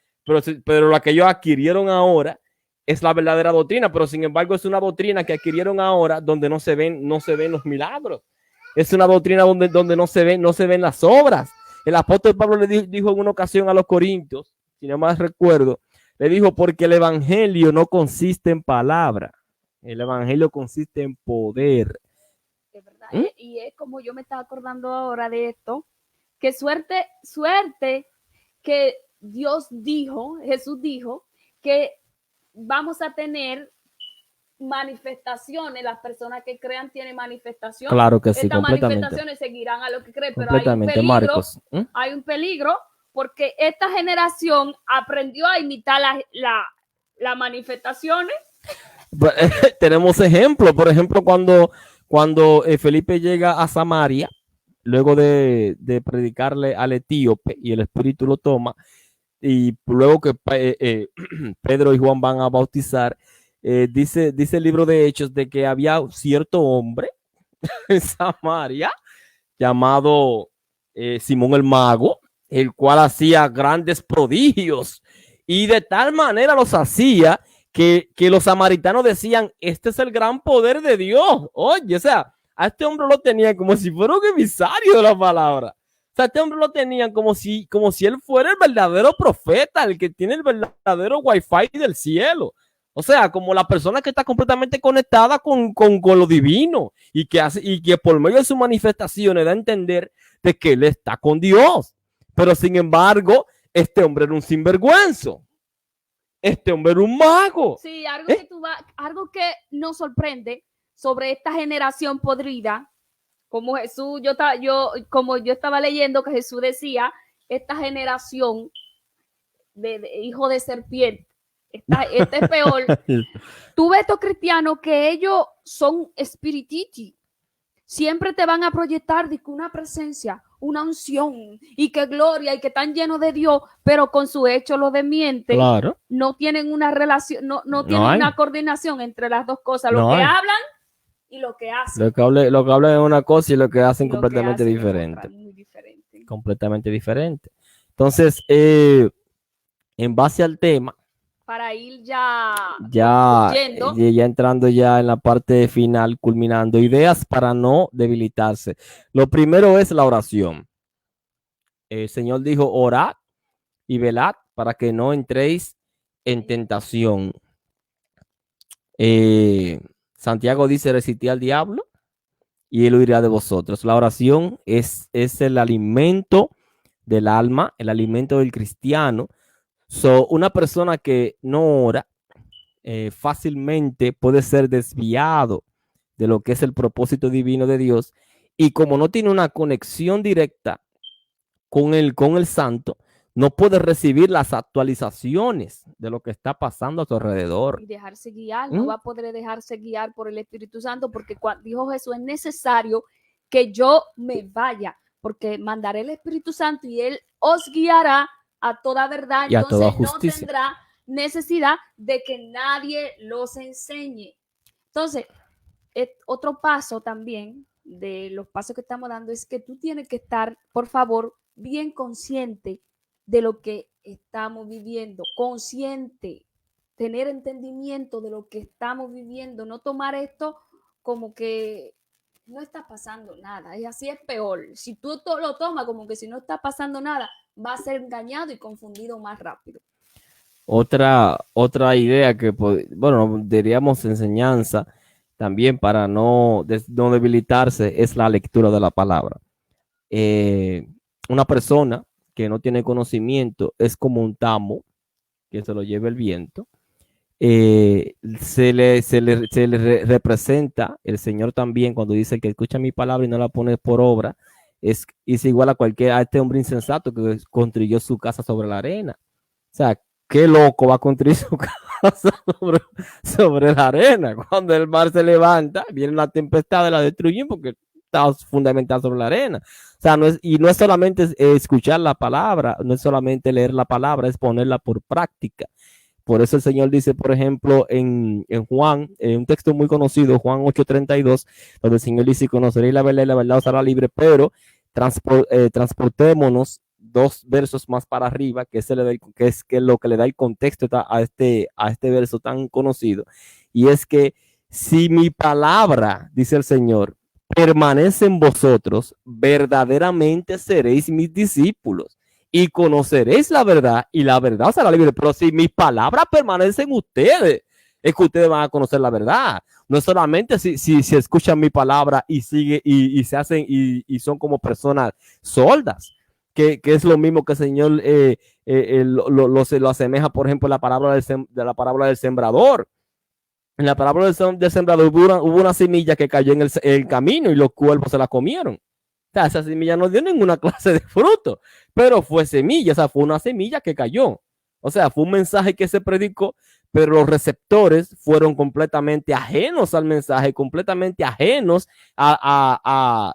pero la que ellos adquirieron ahora es la verdadera doctrina, pero sin embargo es una doctrina que adquirieron ahora donde no se ven los milagros. Es una doctrina donde no se ven las obras. El apóstol Pablo le dijo en una ocasión a los corintios, si no mal recuerdo, le dijo, porque el evangelio no consiste en palabra, el evangelio consiste en poder. De verdad. Y es como yo me estaba acordando ahora de esto, que suerte que Jesús dijo que vamos a tener manifestaciones, las personas que crean tienen manifestaciones. Claro que sí, Estas completamente. manifestaciones seguirán a los que creen, pero Completamente, Marcos. hay un peligro porque esta generación aprendió a imitar las manifestaciones. Tenemos ejemplos, por ejemplo, cuando Felipe llega a Samaria, luego de predicarle al etíope y el espíritu lo toma, y luego que Pedro y Juan van a bautizar, dice el libro de Hechos de que había cierto hombre en Samaria llamado Simón el Mago, el cual hacía grandes prodigios y de tal manera los hacía que los samaritanos decían, este es el gran poder de Dios. Oye, o sea, a este hombre lo tenían como si fuera un emisario de la palabra. O sea, a este hombre lo tenían como si él fuera el verdadero profeta, el que tiene el verdadero wifi del cielo. O sea, como la persona que está completamente conectada con lo divino y que por medio de sus manifestaciones da a entender de que él está con Dios. Pero sin embargo, este hombre era un sinvergüenza. Este hombre era un mago. Sí, algo que nos sorprende sobre esta generación podrida, como Jesús, como yo estaba leyendo que Jesús decía, esta generación de hijo de serpiente, este es peor. Tú ves estos cristianos que ellos son espirititi, siempre te van a proyectar de una presencia, una unción y que gloria y que están llenos de Dios, pero con su hecho lo desmienten. Claro. No tienen una relación, no tienen una coordinación entre las dos cosas, lo que hablan y lo que hacen. Lo que hablan es una cosa y lo que hacen completamente diferente. Muy diferente. Completamente diferente. Entonces, en base al tema, para ir ya entrando ya en la parte final, culminando, ideas para no debilitarse. Lo primero es la oración. El Señor dijo, orad y velad para que no entréis en tentación. Santiago dice, resistid al diablo y él huirá de vosotros. La oración es el alimento del alma, el alimento del cristiano. Una persona que no ora fácilmente puede ser desviado de lo que es el propósito divino de Dios, y como no tiene una conexión directa con el santo, no puede recibir las actualizaciones de lo que está pasando a su alrededor. Y dejarse guiar, no va a poder dejarse guiar por el Espíritu Santo, porque dijo Jesús, es necesario que yo me vaya, porque mandaré el Espíritu Santo y él os guiará a toda verdad, y entonces a toda justicia. No tendrá necesidad de que nadie los enseñe. Entonces, otro paso también de los pasos que estamos dando es que tú tienes que estar, por favor, bien consciente de lo que estamos viviendo, consciente, tener entendimiento de lo que estamos viviendo, no tomar esto como que no está pasando nada, y así es peor. Si tú lo tomas como que si no está pasando nada, va a ser engañado y confundido más rápido. Otra idea que, bueno, diríamos enseñanza también para no debilitarse es la lectura de la palabra. Una persona que no tiene conocimiento es como un tamo que se lo lleva el viento. Se le representa el Señor también cuando dice que escucha mi palabra y no la pone por obra, es igual a este hombre insensato que construyó su casa sobre la arena. O sea, qué loco va a construir su casa sobre la arena. Cuando el mar se levanta, viene la tempestad y la destruyen porque está fundamental sobre la arena. O sea, no es solamente escuchar la palabra, no es solamente leer la palabra, es ponerla por práctica. Por eso el Señor dice, por ejemplo, en Juan, en un texto muy conocido, Juan 8:32, donde el Señor dice, conoceréis la verdad y la verdad os hará libre, pero transportémonos 2 versos más para arriba, que es lo que le da el contexto a este verso tan conocido. Y es que si mi palabra, dice el Señor, permanece en vosotros, verdaderamente seréis mis discípulos y conoceréis la verdad y la verdad os hará libre. Pero si mis palabras permanecen en ustedes, es que ustedes van a conocer la verdad. No solamente si escuchan mi palabra y se hacen y son como personas sordas. que es lo mismo que el Señor lo asemeja, por ejemplo, en la parábola de la parábola del sembrador. En la parábola del sembrador hubo una semilla que cayó en el camino y los cuervos se la comieron. O sea, esa semilla no dio ninguna clase de fruto, pero fue semilla, o sea, fue una semilla que cayó. O sea, fue un mensaje que se predicó, pero los receptores fueron completamente ajenos al mensaje, completamente ajenos al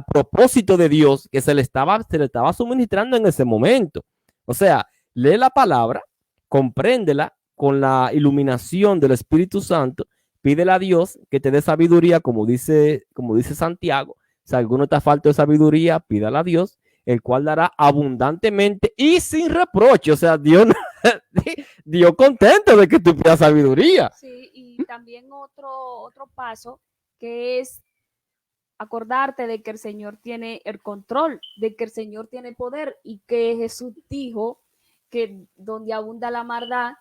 propósito de Dios que se le estaba suministrando en ese momento. O sea, lee la palabra, compréndela con la iluminación del Espíritu Santo, pídele a Dios que te dé sabiduría, como dice Santiago. Si alguno te falta de sabiduría, pídala a Dios, el cual dará abundantemente y sin reproche. O sea, Dios contento de que tú pidas sabiduría. Sí, y también otro paso que es acordarte de que el Señor tiene el control, de que el Señor tiene poder y que Jesús dijo que donde abunda la maldad,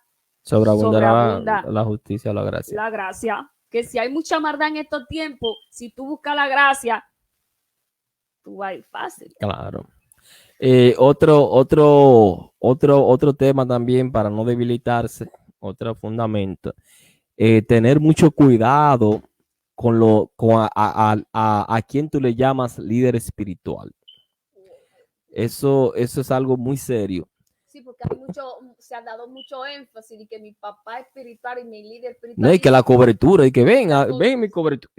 sobreabundará la justicia, la gracia. La gracia. Que si hay mucha maldad en estos tiempos, si tú buscas la gracia, tú vas a ir fácil. Claro. Otro tema también para no debilitarse, otro fundamento, tener mucho cuidado con a quien tú le llamas líder espiritual. Eso es algo muy serio. Sí, porque se ha dado mucho énfasis de que mi papá es espiritual y mi líder espiritual. No, y que la cobertura, y que ven mi cobertura.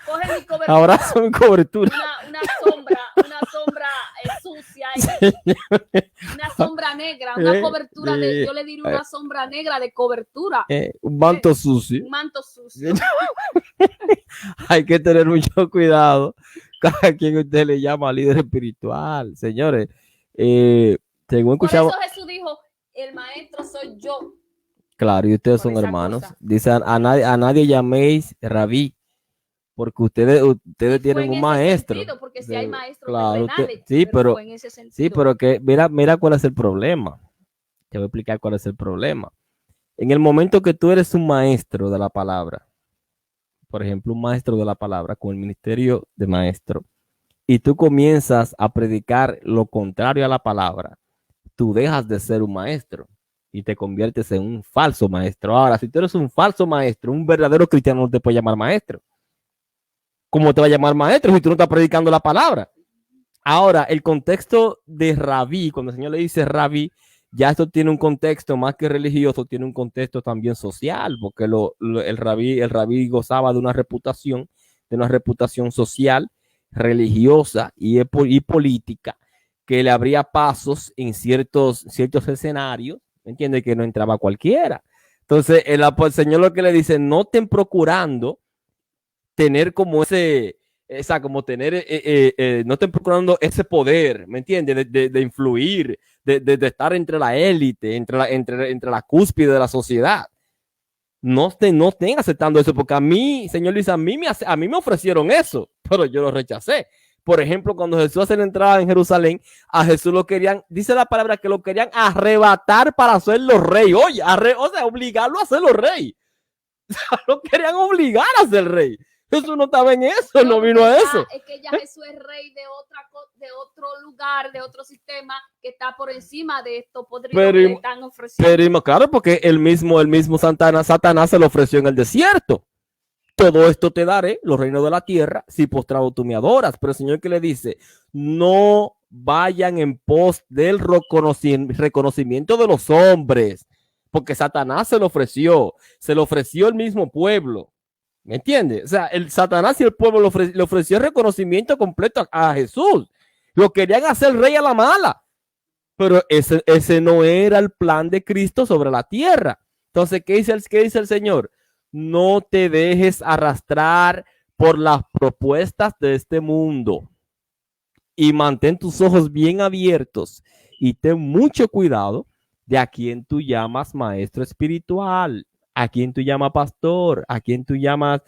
Coge mi cobertura. Abrazo mi cobertura. Una sombra sucia, una sombra negra, una cobertura yo le diría una sombra negra de cobertura. Un manto sucio. Un manto sucio. Hay que tener mucho cuidado a quien usted le llama líder espiritual, señores. Según escuchamos, por eso Jesús dijo, el maestro soy yo. Claro, y ustedes son hermanos. Cosa. Dice, a nadie llaméis rabí, porque ustedes tienen un maestro. Sentido, porque si hay maestros claro, terrenales, sí, pero que mira cuál es el problema. Te voy a explicar cuál es el problema. En el momento que tú eres un maestro de la palabra, por ejemplo, un maestro de la palabra con el ministerio de maestro, y tú comienzas a predicar lo contrario a la palabra, tú dejas de ser un maestro y te conviertes en un falso maestro. Ahora, si tú eres un falso maestro, un verdadero cristiano no te puede llamar maestro. ¿Cómo te va a llamar maestro si tú no estás predicando la palabra? Ahora, el contexto de rabí, cuando el Señor le dice rabí, ya esto tiene un contexto más que religioso, tiene un contexto también social, porque el rabí gozaba de una reputación social, religiosa y política, que le abría pasos en ciertos escenarios, ¿me entiendes? Que no entraba cualquiera. Entonces, el Señor lo que le dice, no estén procurando tener como no estén procurando ese poder, ¿me entiendes? De influir, de estar entre la élite, entre la cúspide de la sociedad. No estén aceptando eso, porque a mí, Señor Luis, a mí me ofrecieron eso, pero yo lo rechacé. Por ejemplo, cuando Jesús hace la entrada en Jerusalén, a Jesús lo querían, dice la palabra que lo querían arrebatar para hacerlo rey. Oye, o sea, obligarlo a hacerlo rey. O sea, lo querían obligar a ser rey. Jesús no estaba en eso, no vino a eso. Es que ya Jesús es rey de otro lugar, de otro sistema que está por encima de esto podrido que le están ofreciendo. Pero claro, porque el mismo Satanás se lo ofreció en el desierto. Todo esto te daré, los reinos de la tierra, si postrado tú me adoras. Pero el Señor que le dice, no vayan en pos del reconocimiento de los hombres, porque Satanás se lo ofreció el mismo pueblo. ¿Me entiendes? O sea, el Satanás y el pueblo le ofreció reconocimiento completo a Jesús. Lo querían hacer rey a la mala. Pero ese no era el plan de Cristo sobre la tierra. Entonces, ¿qué dice el Señor? No te dejes arrastrar por las propuestas de este mundo. Y mantén tus ojos bien abiertos. Y ten mucho cuidado de a quien tú llamas maestro espiritual. ¿A quién tú llamas pastor? ¿A quién tú llamas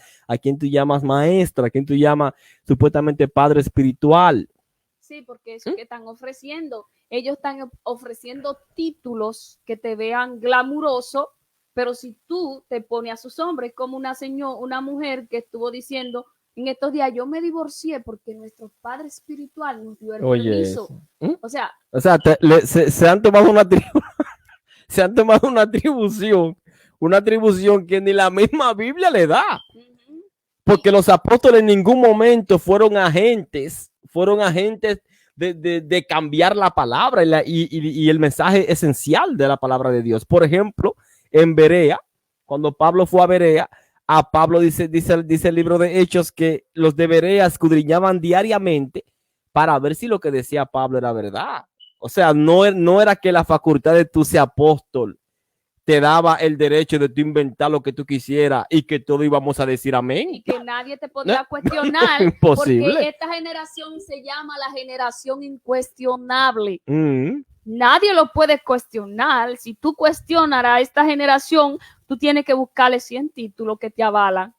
maestro? ¿A quién tú llamas supuestamente padre espiritual? Sí, porque eso que están ofreciendo. Ellos están ofreciendo títulos que te vean glamuroso, pero si tú te pones a sus hombres, como una mujer que estuvo diciendo, En estos días yo me divorcié porque nuestro padre espiritual nos dio el Oye, permiso. eso. ¿Mm? O sea, O sea, se han tomado se han tomado una atribución que ni la misma Biblia le da. Porque los apóstoles en ningún momento fueron agentes de cambiar la palabra y el mensaje esencial de la palabra de Dios. Por ejemplo, en Berea, cuando Pablo fue a Berea, a Pablo dice el libro de Hechos que los de Berea escudriñaban diariamente para ver si lo que decía Pablo era verdad. O sea, no era que la facultad de tú ser apóstol te daba el derecho de tú inventar lo que tú quisieras y que todo íbamos a decir amén. Y que nadie te podía cuestionar. Imposible. Porque esta generación se llama la generación incuestionable. Nadie lo puede cuestionar. Si tú cuestionas a esta generación, tú tienes que buscarle 100 títulos que te avalan.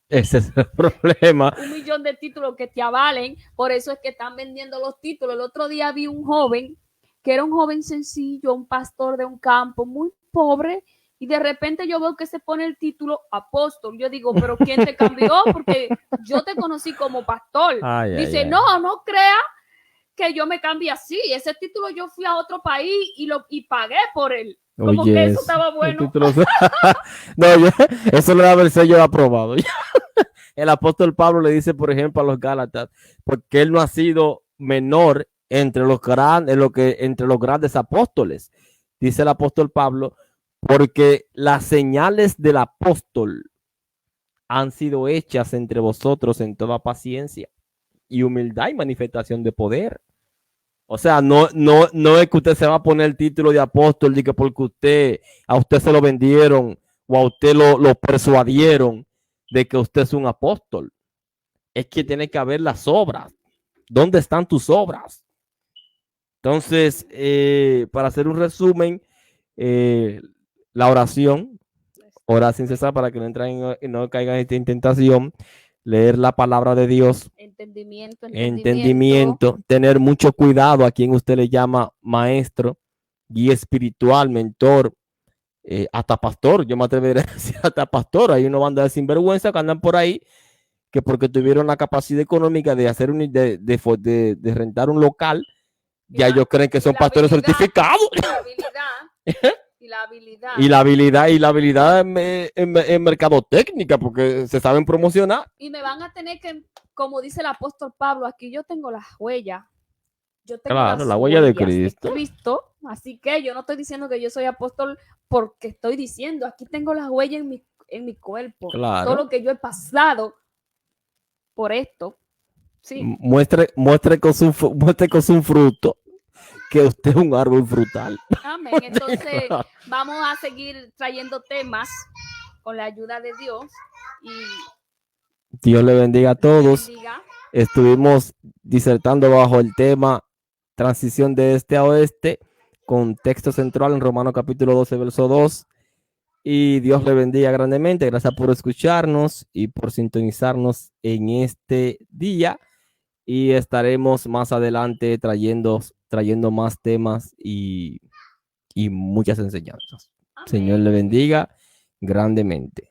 Ese es el problema. 1 millón de títulos que te avalen. Por eso es que están vendiendo los títulos. El otro día vi un joven que era un joven sencillo, un pastor de un campo muy pobre, y de repente yo veo que se pone el título apóstol. Yo digo, pero ¿quién te cambió? Porque yo te conocí como pastor. Dice, no crea que yo me cambié así. Ese título yo fui a otro país y pagué por él. Como que eso estaba bueno. No, eso le daba el sello de aprobado. El apóstol Pablo le dice, por ejemplo, a los Gálatas, porque él no ha sido menor entre los grandes apóstoles. Dice el apóstol Pablo, porque las señales del apóstol han sido hechas entre vosotros en toda paciencia y humildad y manifestación de poder. O sea, no es que usted se va a poner el título de apóstol y que porque a usted se lo vendieron o a usted lo persuadieron de que usted es un apóstol. Es que tiene que haber las obras. ¿Dónde están tus obras? Entonces, para hacer un resumen, la oración, orar sin cesar para que no caigan en tentación, leer la palabra de Dios, entendimiento, tener mucho cuidado a quien usted le llama maestro, guía espiritual, mentor, hasta pastor. Yo me atrevería a decir hasta pastor. Hay una banda de sinvergüenza que andan por ahí que porque tuvieron la capacidad económica de hacer de rentar un local, ya ellos creen que son pastores certificados. Y la habilidad en mercadotecnia, porque se saben promocionar. Y me van a tener que, como dice el apóstol Pablo, aquí yo tengo las huellas. Yo tengo la huella de Cristo. Así que yo no estoy diciendo que yo soy apóstol porque estoy diciendo, aquí tengo las huellas en mi cuerpo. Claro. Todo lo que yo he pasado por esto. Sí. Muestre con su fruto que usted es un árbol frutal. Amén. Entonces vamos a seguir trayendo temas con la ayuda de Dios. Y Dios le bendiga a todos. Estuvimos disertando bajo el tema transición de este a oeste, con texto central en Romanos capítulo 12, verso 2. Y Dios le bendiga grandemente. Gracias por escucharnos y por sintonizarnos en este día. Y estaremos más adelante trayendo más temas y muchas enseñanzas. Amén. Señor le bendiga grandemente.